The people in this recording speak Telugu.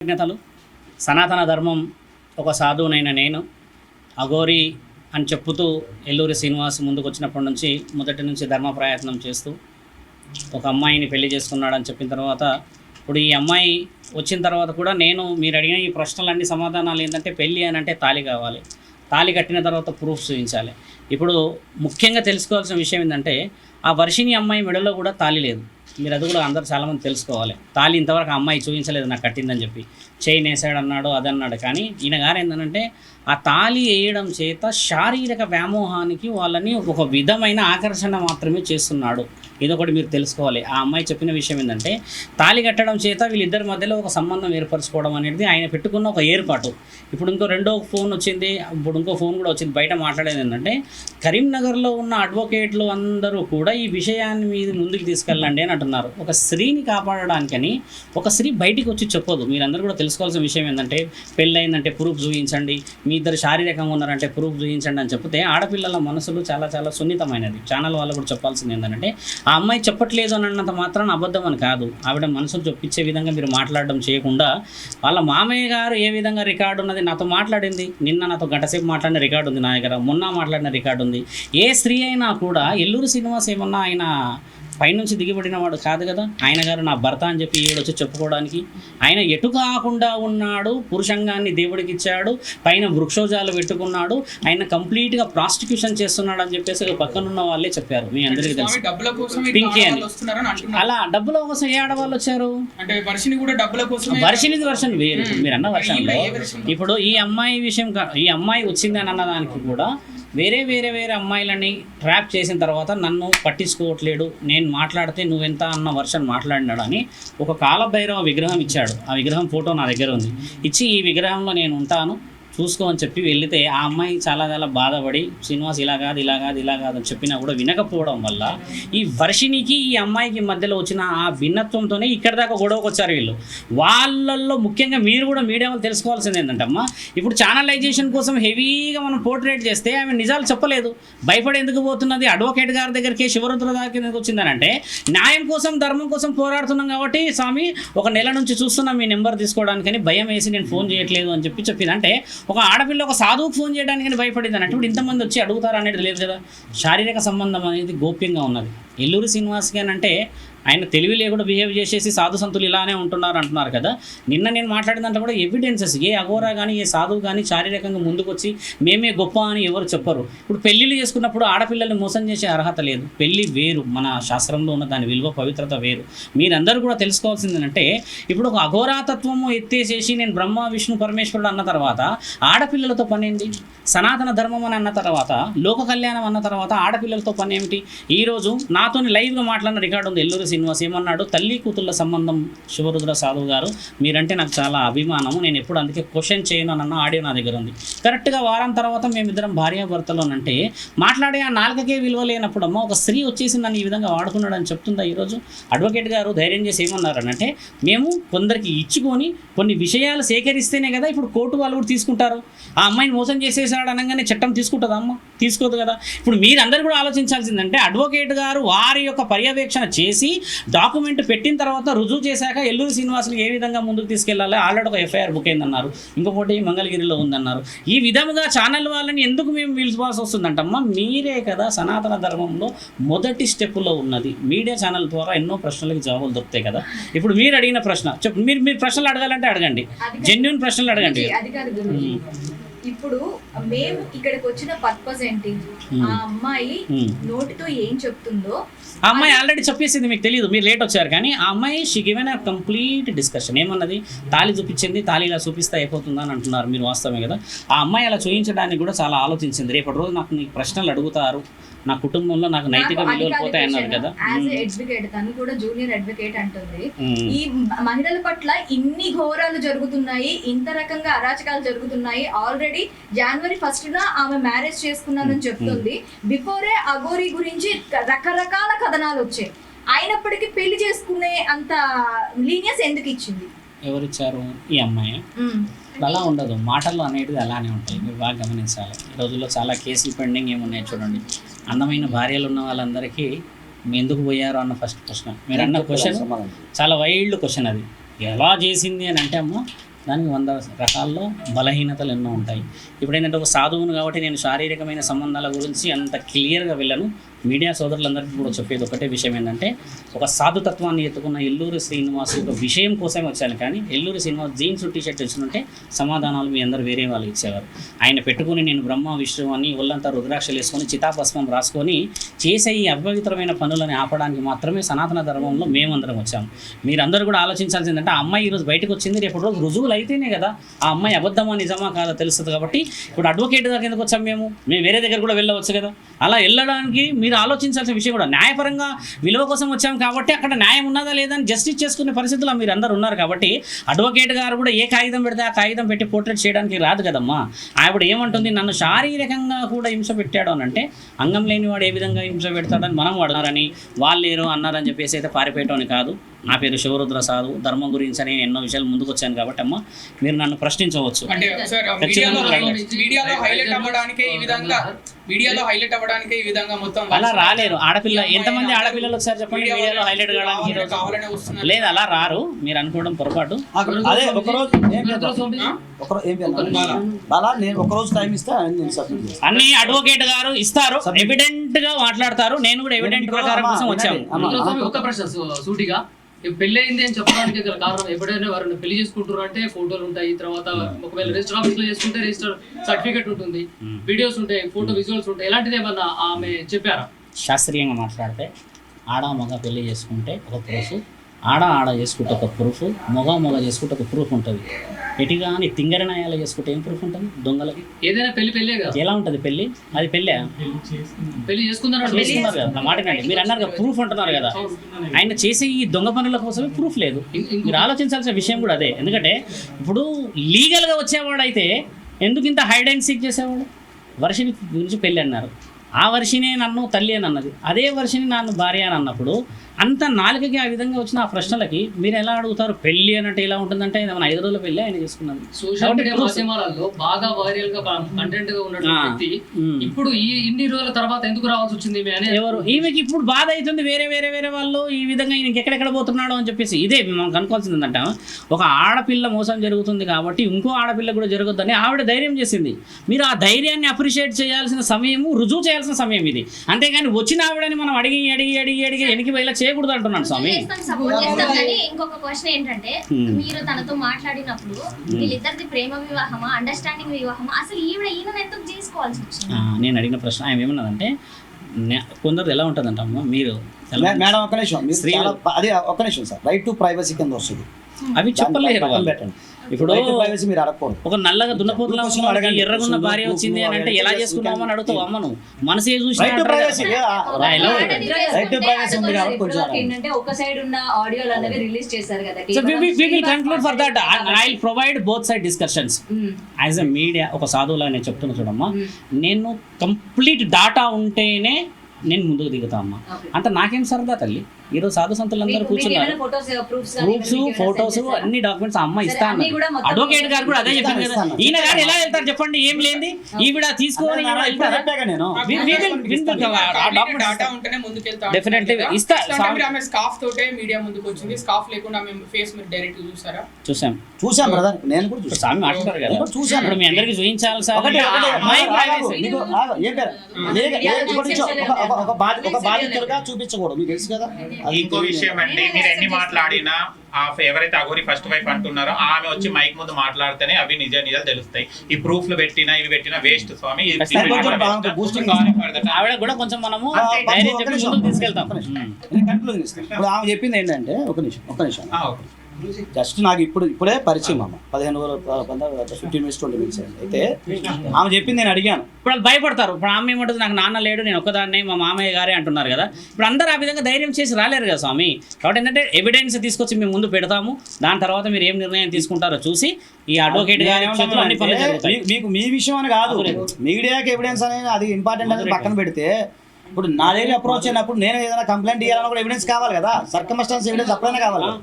కృతజ్ఞతలు. సనాతన ధర్మం ఒక సాధువునైన నేను అఘోరి అని చెప్పుతూ ఎల్లూరి శ్రీనివాస్ ముందుకు వచ్చినప్పటి నుంచి మొదటి నుంచి ధర్మ ప్రయత్నం చేస్తూ ఒక అమ్మాయిని పెళ్లి చేసుకున్నాడని చెప్పిన తర్వాత ఇప్పుడు ఈ అమ్మాయి వచ్చిన తర్వాత కూడా నేను మీరు అడిగిన ఈ ప్రశ్నలన్నీ సమాధానాలు ఏంటంటే పెళ్ళి అని అంటే తాళి కావాలి, తాళి కట్టిన తర్వాత ప్రూఫ్ చూపించాలి. ఇప్పుడు ముఖ్యంగా తెలుసుకోవాల్సిన విషయం ఏంటంటే ఆ వర్షిణి అమ్మాయి మెడలో కూడా తాళి లేదు. మీరు అది కూడా అందరూ చాలామంది తెలుసుకోవాలి. తాళి ఇంతవరకు ఆ అమ్మాయి చూపించలేదు నాకు కట్టిందని చెప్పి, చైన్ వేసాడు అన్నాడు అదన్నాడు. కానీ ఈయన గారు ఏంటంటే ఆ తాళి వేయడం చేత శారీరక వ్యామోహానికి వాళ్ళని ఒక విధమైన ఆకర్షణ మాత్రమే చేస్తున్నాడు. ఇదొకటి మీరు తెలుసుకోవాలి. ఆ అమ్మాయి చెప్పిన విషయం ఏంటంటే తాళి కట్టడం చేత వీళ్ళిద్దరి మధ్యలో ఒక సంబంధం ఏర్పరచుకోవడం అనేది ఆయన పెట్టుకున్న ఒక ఏర్పాటు. ఇప్పుడు ఇంకో రెండో ఫోన్ వచ్చింది, ఇప్పుడు ఇంకో ఫోన్ కూడా వచ్చింది. బయట మాట్లాడేది ఏంటంటే కరీంనగర్లో ఉన్న అడ్వకేట్లు అందరూ కూడా ఈ విషయాన్ని మీద ముందుకు తీసుకెళ్ళండి అని అంటున్నారు. ఒక స్త్రీని కాపాడడానికని ఒక స్త్రీ బయటికి వచ్చి చెప్పదు. మీరందరూ కూడా తెలుసుకోవాల్సిన విషయం ఏంటంటే పెళ్ళయిందంటే ప్రూఫ్ చూపించండి, మీ ఇద్దరు శారీరకంగా ఉన్నారంటే ప్రూఫ్ చూపించండి అని చెప్తే ఆడపిల్లల మనసులు చాలా చాలా సున్నితమైనది. ఛానల్ వాళ్ళు కూడా చెప్పాల్సింది ఏంటంటే ఆ అమ్మాయి చెప్పట్లేదు అని అన్నంత మాత్రాన అబద్ధం అని కాదు. ఆవిడ మనసును చొప్పించే విధంగా మీరు మాట్లాడడం చేయకుండా వాళ్ళ మామయ్య గారు ఏ విధంగా రికార్డు ఉన్నది నాతో మాట్లాడింది, నిన్న నాతో గంటసేపు మాట్లాడిన రికార్డు ఉంది నా దగ్గర, మొన్న మాట్లాడిన రికార్డు ఉంది. ఏ స్త్రీ అయినా కూడా ఎల్లూరి శ్రీనివాస్ ఏమన్నా ఆయన పైనుంచి దిగిపడిన వాడు కాదు కదా. ఆయన గారు నా భర్త అని చెప్పి ఈవిడ వచ్చి చెప్పుకోవడానికి ఆయన ఎటు కాకుండా ఉన్నాడు. పురుషంగాన్ని దేవుడికి ఇచ్చాడు, పైన వృక్షోజాలు పెట్టుకున్నాడు, ఆయన కంప్లీట్గా ప్రాస్టిక్యూషన్ చేస్తున్నాడు అని చెప్పేసి పక్కనున్న వాళ్ళే చెప్పారు. మీ అందరికీ తెలుసు పింకీ అని. అలా డబ్బుల కోసం ఏ ఆడవాళ్ళు వచ్చారు? వర్షినిది వర్షన్ వేరు. మీరు అన్న వర్షంలో ఇప్పుడు ఈ అమ్మాయి విషయం, ఈ అమ్మాయి వచ్చింది అని అన్నదానికి కూడా వేరే అమ్మాయిలని ట్రాప్ చేసిన తర్వాత నన్ను పట్టించుకోవట్లేడు, నేను మాట్లాడితే నువ్వెంత అన్న వర్షన్ మాట్లాడినాడు అని ఒక కాలభైరవ విగ్రహం ఇచ్చాడు. ఆ విగ్రహం ఫోటో నా దగ్గర ఉంది. ఇచ్చి ఈ విగ్రహంలో నేను ఉంటాను చూసుకో అని చెప్పి వెళితే ఆ అమ్మాయి చాలా చాలా బాధపడి శ్రీనివాస్ ఇలా కాదు అని చెప్పినా కూడా వినకపోవడం వల్ల ఈ వర్షినికి ఈ అమ్మాయికి మధ్యలో వచ్చిన ఆ భిన్నత్వంతోనే ఇక్కడ దాకా గొడవకు వచ్చారు వీళ్ళు. వాళ్ళల్లో ముఖ్యంగా మీరు కూడా మీడియా వాళ్ళు తెలుసుకోవాల్సింది ఏంటంటే అమ్మ, ఇప్పుడు ఛానలైజేషన్ కోసం హెవీగా మనం పోర్ట్రేట్ చేస్తే ఆమె నిజాలు చెప్పలేదు, భయపడి ఎందుకు పోతున్నది, అడ్వకేట్ గారి దగ్గరికి శివరుద్ర దగ్గరికి వచ్చిందనంటే న్యాయం కోసం ధర్మం కోసం పోరాడుతున్నాం కాబట్టి స్వామి ఒక నెల నుంచి చూస్తున్నాం మీ నెంబర్ తీసుకోవడానికని భయం వేసి నేను ఫోన్ చేయట్లేదు అని చెప్పిందంటే ఒక ఆడపిల్ల ఒక సాధువుకు ఫోన్ చేయడానికి భయపడింది అన్నట్టు ఇప్పుడు ఇంతమంది వచ్చి అడుగుతారు అనేది లేదు కదా. శారీరక సంబంధం అనేది గోప్యంగా ఉన్నది. ఎల్లూరి శ్రీనివాస్ గారు అంటే ఆయన తెలివి లేకుండా బిహేవ్ చేసేసి సాధు సంతులు ఇలానే ఉంటున్నారు అంటున్నారు కదా. నిన్న నేను మాట్లాడినంటే కూడా ఎవిడెన్సెస్ ఏ అఘోరా కానీ ఏ సాధువు కానీ శారీరకంగా ముందుకు వచ్చి మేమే గొప్ప అని ఎవరు చెప్పరు. ఇప్పుడు పెళ్ళిళ్ళు చేసుకున్నప్పుడు ఆడపిల్లల్ని మోసం చేసే అర్హత లేదు. పెళ్ళి వేరు, మన శాస్త్రంలో ఉన్న దాని విలువ పవిత్రత వేరు. మీరందరూ కూడా తెలుసుకోవాల్సింది ఏంటంటే ఇప్పుడు ఒక అఘోరాతత్వము ఎత్తేసేసి నేను బ్రహ్మ విష్ణు పరమేశ్వరుడు అన్న తర్వాత ఆడపిల్లలతో పని ఏంటి? సనాతన ధర్మం అని అన్న తర్వాత లోక కళ్యాణం అన్న తర్వాత ఆడపిల్లలతో పని ఏమిటి? ఈరోజు నాతో లైవ్గా మాట్లాడిన రికార్డు ఉంది. ఎల్లూరి శ్రీనివాస్ ఏమన్నాడు, తల్లి కూతుళ్ళ సంబంధం శివరుద్ర సాధువు గారు మీరంటే నాకు చాలా అభిమానము, నేను ఎప్పుడు అందుకే క్వశ్చన్ చేయను అన్న ఆడియో నా దగ్గర ఉంది. కరెక్ట్గా వారం తర్వాత మేమిద్దరం భార్యాభర్తలోనంటే మాట్లాడే ఆ నాలుకకే విలువ లేనప్పుడు అమ్మ ఒక స్త్రీ వచ్చేసి నన్ను ఈ విధంగా వాడుకున్నాడు అని చెప్తుందా? ఈరోజు అడ్వకేట్ గారు ధైర్యం చేసి ఏమన్నారనంటే మేము కొందరికి ఇచ్చుకొని కొన్ని విషయాలు సేకరిస్తేనే కదా ఇప్పుడు కోర్టు వాళ్ళు కూడా తీసుకుంటారు. ఆ అమ్మాయిని మోసం చేసేసాడు అనగానే చట్టం తీసుకుంటుందా అమ్మ? తీసుకోదు కదా. ఇప్పుడు మీరందరూ కూడా ఆలోచించాల్సిందంటే అడ్వకేట్ గారు వారి యొక్క పర్యవేక్షణ చేసి డాక్యుమెంట్ పెట్టిన తర్వాత రుజువు చేశాక ఎల్లూరి శ్రీనివాసులు ఏ విధంగా ముందుకు తీసుకెళ్లాలి, ఆల్రెడీ ఒక ఎఫ్ఐఆర్ బుక్ అయిందన్నారు, ఇంకొకటి మంగళగిరిలో ఉందన్నారు. ఈ విధముగా ఛానల్ వాళ్ళని ఎందుకు మేము పిలుచుకోవాల్సి వస్తుందంటమ్మా? మీరే కదా సనాతన ధర్మంలో మొదటి స్టెప్పులో ఉన్నది. మీడియా ఛానల్ ద్వారా ఎన్నో ప్రశ్నలకు జవాబులు దొరుకుతాయి కదా. ఇప్పుడు మీరు అడిగిన ప్రశ్న చెప్పు, మీరు ప్రశ్నలు అడగాలంటే అడగండి, జెన్యూన్ ప్రశ్నలు అడగండి. ఇప్పుడు మేము ఇక్కడికి వచ్చిన పర్పస్ ఏంటి? ఆ అమ్మాయి నోటితో ఏం చెప్తుందో ఆ అమ్మాయి ఆల్రెడీ చెప్పేసింది, మీకు తెలియదు, మీరు లేట్ వచ్చారు. కానీ ఆ అమ్మాయి she given a complete discussion. ఏమన్నది? తాళి చూపించింది, తాళి ఇలా చూపిస్తే అయిపోతుందా అని అంటున్నారు మీరు, వాస్తవమే కదా. ఆ అమ్మాయి అలా చూపించడానికి కూడా చాలా ఆలోచించింది. రేపటి రోజు నాకు నీకు ప్రశ్నలు అడుగుతారు, నా కుటుంబంలో నాకు నైతిక విలువలు పోతాయి అన్నారు కదా. అడ్వకేట్ తను కూడా జూనియర్ అడ్వకేట్ అంటుంది, ఈ మహిళల పట్ల ఇన్ని ఘోరాలు జరుగుతున్నాయి, ఇంత రకంగా అరాచకాలు జరుగుతున్నాయి. ఆల్రెడీ January 1st ఆమె మ్యారేజ్ చేసుకున్నానని చెప్తుంది. బిఫోరే అఘోరి గురించి రకరకాల కథనాలు వచ్చాయి. అయినప్పటికీ పెళ్లి చేసుకునే అంత లీనియస్ ఎందుకు ఇచ్చింది? ఎవరిచ్చారు? ఈ అమ్మాయి. అలా ఉండదు, మాటలు అనేటిది అలానే ఉంటాయి, మీరు బాగా గమనించాలి. ఈ రోజుల్లో చాలా కేసులు పెండింగ్ ఏమున్నాయి చూడండి. అందమైన భార్యలు ఉన్న వాళ్ళందరికీ ఎందుకు పోయారు అన్న ఫస్ట్ ప్రశ్న. మీరు అన్న క్వశ్చన్ చాలా వైల్డ్ క్వశ్చన్. అది ఎలా చేసింది అని అంటే అమ్మ దానికి 100 రకాల్లో బలహీనతలు ఎన్నో ఉంటాయి. ఇప్పుడు ఏంటంటే ఒక సాధువును కాబట్టి నేను శారీరకమైన సంబంధాల గురించి అంత క్లియర్గా వెళ్ళను. మీడియా సోదరులందరికీ కూడా చెప్పేది ఒకటే విషయం ఏంటంటే, ఒక సాధుతత్వాన్ని ఎత్తుకున్న ఎల్లూరి శ్రీనివాస్ యొక్క విషయం కోసమే వచ్చాను. కానీ ఎల్లూరి శ్రీనివాస్ జీన్స్ టీ-షర్ట్ ఇచ్చుంటే సమాధానాలు మీ అందరు వేరే వాళ్ళు ఇచ్చేవారు. ఆయన పెట్టుకుని నేను బ్రహ్మ విష్ణువు అని ఒళ్ళంతా రుద్రాక్షలు వేసుకొని చితాభస్మం రాసుకొని చేసే ఈ అపవిత్రమైన పనులని ఆపడానికి మాత్రమే సనాతన ధర్మంలో మేమందరం వచ్చాము. మీరందరూ కూడా ఆలోచించాల్సింది ఏంటంటే, ఆ అమ్మాయి ఈరోజు బయటకు వచ్చింది, రేపు రోజు రుజువులు అయితేనే కదా ఆ అమ్మాయి అబద్ధమా నిజమా కాదా తెలుస్తుంది. కాబట్టి ఇప్పుడు అడ్వకేట్ దగ్గర ఎందుకు వచ్చాము? మేము వేరే దగ్గర కూడా వెళ్ళవచ్చు కదా. అలా వెళ్ళడానికి మీరు ఆలోచించాల్సిన విషయం కూడా, న్యాయపరంగా విలువ కోసం వచ్చాము కాబట్టి అక్కడ న్యాయం ఉన్నదా లేదా అని జస్టిస్ చేసుకునే పరిస్థితుల్లో మీరు అందరు ఉన్నారు. కాబట్టి అడ్వకేట్ గారు కూడా ఏ కాగితం పెడితే ఆ కాగితం పెట్టి పోర్ట్రేట్ చేయడానికి రాదు కదమ్మా. ఆవిడ ఏమంటుంది, నన్ను శారీరకంగా కూడా హింస పెట్టాడు అని అంటే, అంగం లేనివాడు ఏ విధంగా హింస పెడతాడని మనం వాడున్నారని వాళ్ళేరు అన్నారని చెప్పేసి అయితే పారిపోయటం కాదు. నా పేరు శివరుద్ర సాధు, ధర్మం గురించి అని ఎన్నో విషయాలు ముందుకు వచ్చాను కాబట్టి అమ్మ మీరు నన్ను ప్రశ్నించవచ్చు. అంటే సార్ మీడియాలో హైలైట్ అవ్వడానికే ఈ విధంగా మొత్తం అలా రాలేరు ఆడపిల్ల. ఎంతమంది ఆడపిల్లలు ఒకసారి చెప్పండి మీడియాలో హైలైట్ కావడానికి? లేదు, అలా రారు, మీరు అనుకోవడం పొరపాటు. అదే ఒకరోజు టైం ఇస్తే అన్ని అడ్వకేట్ గారు ఇస్తారు, ఎవిడెంట్ గా మాట్లాడతారు. నేను కూడా ఎవిడెంట్ ప్రకారం కోసం వచ్చాము. ఒక ప్రశ్న సూటిగా, పెళ్లి అయింది అని చెప్పడానికి గల కారణం, ఎప్పుడైనా వారిని పెళ్లి చేసుకుంటారు అంటే ఫోటోలు ఉంటాయి, తర్వాత ఒకవేళ రిజిస్టర్ ఆఫీస్ లో చేసుకుంటే రిజిస్టర్ సర్టిఫికేట్ ఉంటుంది, వీడియోస్ ఉంటాయి, ఫోటో విజువల్స్ ఉంటాయి. ఎలాంటిది ఏమన్నా ఆమె చెప్పారా? శాస్త్రీయంగా మాట్లాడితే ఆడ మగ పెళ్లి చేసుకుంటే ఒక ప్రూఫ్, ఆడ చేసుకుంటే ఒక ప్రూఫ్, మగ చేసుకుంటే ఒక ప్రూఫ్ ఉంటుంది. ఎటుగా అని తింగరనాయాలు చేసుకుంటే ఏం ప్రూఫ్ ఉంటుంది? దొంగలకి ఏదైనా పెళ్లి కదా, ఎలా ఉంటుంది పెళ్లి? అది పెళ్ళే, పెళ్లి చేసుకున్నారు కదా. నా మాట కండి, మీరు అన్నారు కదా ప్రూఫ్ అంటున్నారు కదా. ఆయన చేసే ఈ దొంగ పనుల కోసమే ప్రూఫ్ లేదు. మీరు ఆలోచించాల్సిన విషయం కూడా అదే. ఎందుకంటే ఇప్పుడు లీగల్గా వచ్చేవాడు అయితే ఎందుకు ఇంత హైడ్ అండ్ సీక్ చేసేవాడు? వర్షిని గురించి పెళ్ళి అన్నారు, ఆ వర్షినే నన్ను తల్లి అని అన్నది, అదే వర్షిని నన్ను భార్య అని అన్నప్పుడు అంత నాలుకకి ఆ విధంగా వచ్చిన ఆ ప్రశ్నలకి మీరు ఎలా అడుగుతారు? పెళ్లి అన్నట్టు ఎలా ఉంటుందంటే ఏమైనా 5 రోజుల పెళ్లి ఆయన చేసుకున్నది. సోషల్ మీడియా మాధ్యమాలలో బాగా వైరల్ గా కంటెంట్ గా ఉన్నటువంటి వ్యక్తి ఇప్పుడు ఈ ఇన్ని రోజుల తర్వాత ఎందుకు రావాల్సి వచ్చింది? ఎవరు ఈమెకి ఇప్పుడు బాధ అవుతుంది, వేరే వాళ్ళు ఈ విధంగా ఈయనకి ఎక్కడెక్కడ పోతున్నాడు అని చెప్పేసి. ఇదే మనం కనుక్కోవాల్సింది ఏంటంటే, ఒక ఆడపిల్ల మోసం జరుగుతుంది కాబట్టి ఇంకో ఆడపిల్ల కూడా జరగొద్దని ఆవిడ ధైర్యం చేసింది. మీరు ఆ ధైర్యాన్ని అప్రిషియేట్ చేయాల్సిన సమయము, రుజువు చేయాల్సిన సమయం ఇది. అంతేగాని వచ్చిన ఆవిడని మనం అడిగి వెనక్కి పోయేలా చేయకూడదు అంటున్నాను స్వామి. ఇంకొక క్వశ్చన్ ఏంటంటే, మీరు తనతో మాట్లాడినప్పుడు వీళ్ళిద్దరిది ప్రేమ వివాహమా, అండర్స్టాండింగ్ వివాహమా, అసలు ఈయన ఎందుకు చేసుకోవాల్సి వచ్చింది? నేను అడిగిన ప్రశ్న ఆయన ఏమన్నదంటే, కొందరు ఎలా ఉంటుందంట అమ్మ, మీరు మేడం ఒక్క నిమిషం, అదే ఒక్క నిమిషం సార్, రైట్ టు ప్రైవసీ కింద వస్తుంది. అవి చెప్పలేరు. ఇప్పుడు మీరు అడగకూడదు. ఒక నల్లగా దున్నపోతులా ఎర్రగున్న భార్య వచ్చింది అని అంటే ఎలా చేసుకున్నావు అని అడుగుతావు అమ్మను. మనసే చూసి ఒక సైడ్ ఉన్న ఆడియోలు అనేవి రిలీజ్ చేశారు కదా. Conclude for that I will provide both side discussions as a media. ఒక సాధువులా నేను చెప్తున్నా చూడమ్మా, నేను కంప్లీట్ డాటా ఉంటేనే నేను ముందుకు దిగుతా అమ్మా. అంటే నాకేం సరదా తల్లి, ఈరోజు సాధు సంతులందరూ కూర్చున్నారు, ప్రూఫ్స్ ఫోటోస్ అన్ని డాక్యుమెంట్స్ అమ్మ ఇస్తా అన్నారు. అడ్వకేట్ గారు కూడా అదే చెప్పింది కదా. ఈయన గారు ఎలా వెళ్తారు చెప్పండి? ఏం లేని ఈవిడ తీసుకొని డెఫినెట్లీ ఇస్తా. చూసాం బ్రదర్, నేను కూడా చూసాను. స్వామి మాట్లాడారు కదా, చూసాను. మీ అందరికి చూపించాలి సార్. ఒక బాధితులుగా చూపించకూడదు, మీకు తెలుసు కదా. ఇంకో విషయం అండి, మీరు ఎన్ని మాట్లాడినా ఎవరైతే అఘోరి ఫస్ట్ వైఫ్ అంటున్నారో ఆమె వచ్చి మైక్ ముందు మాట్లాడితేనే అవి నిజాలు తెలుస్తాయి. ఈ ప్రూఫ్లు పెట్టినా ఇవి పెట్టినా వేస్ట్ స్వామి. ఆవిడ కూడా కొంచెం మనము తీసుకెళ్తాం. ఇప్పుడు ఆమె చెప్పింది ఏంటంటే, ఒక నిమిషం జస్ట్ నాకు ఇప్పుడే పరిచయం అమ్మ, 15 minutes 20 minutes అయితే ఆమె చెప్పింది నేను అడిగాను. ఇప్పుడు వాళ్ళు భయపడతారు. ఇప్పుడు ఆమె ఏమంటుంది, నాకు నాన్న లేడు, నేను ఒక్కదాన్నే, మా మామయ్య గారే అంటున్నారు కదా. ఇప్పుడు అందరూ ఆ విధంగా ధైర్యం చేసి రాలేరు కదా స్వామి. కాబట్టి ఏంటంటే ఎవిడెన్స్ తీసుకొచ్చి మేము ముందు పెడతాము, దాని తర్వాత మీరు ఏం నిర్ణయం తీసుకుంటారో చూసి ఈ అడ్వకేట్ గారి అన్ని పనులు జరుగుతాయి. మీకు మీ విషయం అని కాదు, మీడియాకి ఎవిడెన్స్ అనేది అది ఇంపార్టెంట్ అనేది పక్కన పెడితే, ఇప్పుడు నా దగ్గర అప్రోచ్ అయినప్పుడు నేను ఏదైనా కంప్లైంట్ ఇవ్వాలన్నా కూడా ఎవిడెన్స్ కావాలి కదా. సర్కమ్స్టాన్స్ ఎవిడెన్స్ అప్పుడైనా కావాలి.